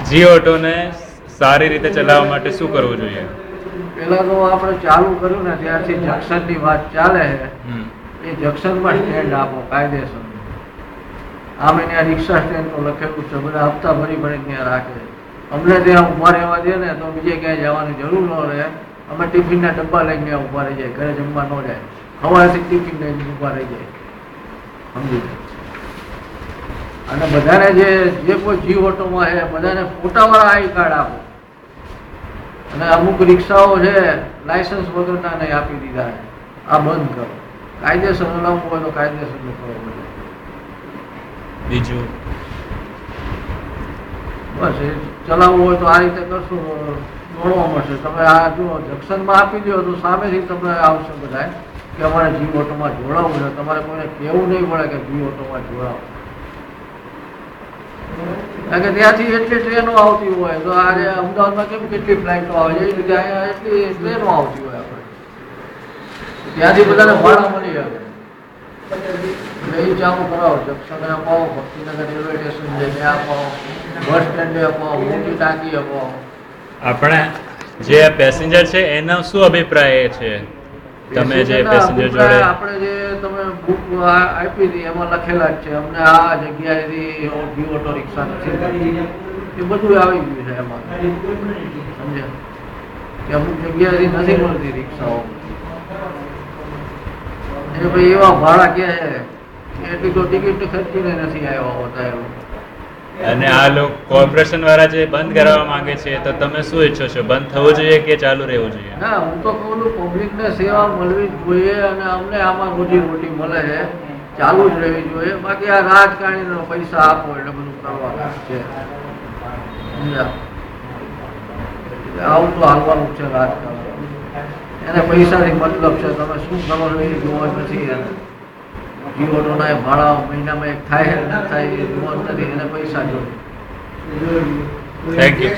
જી ઓટોને સારી રીતે ચલાવવા માટે શું કરવું જોઈએ? પેલા તો આપણે ચાલુ કર્યું ને ત્યારથી જંક્શનની વાત ચાલે છે. એ જંક્શનમાં સ્ટેન્ડ આપો કાયદેસર. આમ એને રિક્ષા સ્ટેન્ડ તો લખેલું છે, બધા હપ્તા ભરી ત્યાં રાખે. અમને ત્યાં ઊભા રહેવા દે ને તો બીજે ક્યાંય જવાની જરૂર ન રહે. અમે ટિફિનના ડબ્બા લઈને ત્યાં ઊભા રહી જાય, ઘરે જમવા ન જાય. સવારેથી ટિફિન લઈને ઊભા રહી જાય, સમજી જાય. અને બધાને જે કોઈ જી ઓટોમાં છે બધાને ફોટાવાળા આઈ કાર્ડ આપો. અને અમુક રિક્ષાઓ છે લાયસન્સ વગરના નહીં આપી દીધા છે. આ બંધ કરો. કાયદેસર ચલાવવું હોય તો કાયદેસર કરો. બીજું બસ એ ચલાવવું હોય તો આ રીતે કરશું, દોડવા મળશે. તમે આ જો જંક્શનમાં આપી દો તો સામેથી તમને આવશે બધા કે અમારે જી ઓટોમાં જોડાવવું છે. તમારે કોઈને કહેવું નહીં પડે કે જી ઓટોમાં જોડાવો. કારણ કે ત્યાંથી એટલી ટ્રેનો આવતી હોય તો આજે અમદાવાદમાં કેમ કેટલી ફ્લાઇટો આવે છે, એ રીતે અહીંયા એટલી ટ્રેનો આવતી હોય. આપણે ત્યાંથી બધાને ભાડા મળી આવે. એટલે એ ચાલુ કરાવો. જંક્શને અપાવો, ભક્તિનગર રેલવે સ્ટેશન છે ત્યાં અપાવો, બસ સ્ટેન્ડે અપાવો, મોટી ટાંકી અપાવો. આપણે જે પેસેન્જર છે એનો શું અભિપ્રાય છે? તમે જે પેસેન્જર જોડે આપણે જે તમે બુક આપી હતી એમાં લખેલા જ છે અમને આ જગ્યાએથી જી ઓટો રિક્ષા નથી મળતી. એ બધું આવી ગયું છે એમાં, સમજ્યા? કે અમુક જગ્યાએથી નથી મળતી રિક્ષાઓ. એ ભાઈ એવા ભાડા કે એટલી તો ટિકિટ ખર્ચીને નથી આવ્યા હોતા એવું. અને આ લોકો કોર્પોરેશન વાળા જે બંધ કરવા માંગે છે તો તમે શું ઈચ્છો છો? બંધ થવું જોઈએ કે ચાલુ રહેવું જોઈએ? ના, હું તો કહું છું પબ્લિકને સેવા મળવી જ જોઈએ અને અમને આમાં રોજી મળે છે, ચાલુ જ રહેવી જોઈએ. બાકી આ રાજકારણીનો પૈસા આપો એટલે બધું કરવાનું છે, સમજ્યા? આવું તો હાલવાનું છે રાજકારણ. એને પૈસાથી મતલબ છે, તમે શું કરો છો એ જોવા નથી. એને જી ઓટોના ભાડા મહિનામાં એક થાય ન થાય એ જોવા નથી. એને પૈસા જોઈએ. Thank you.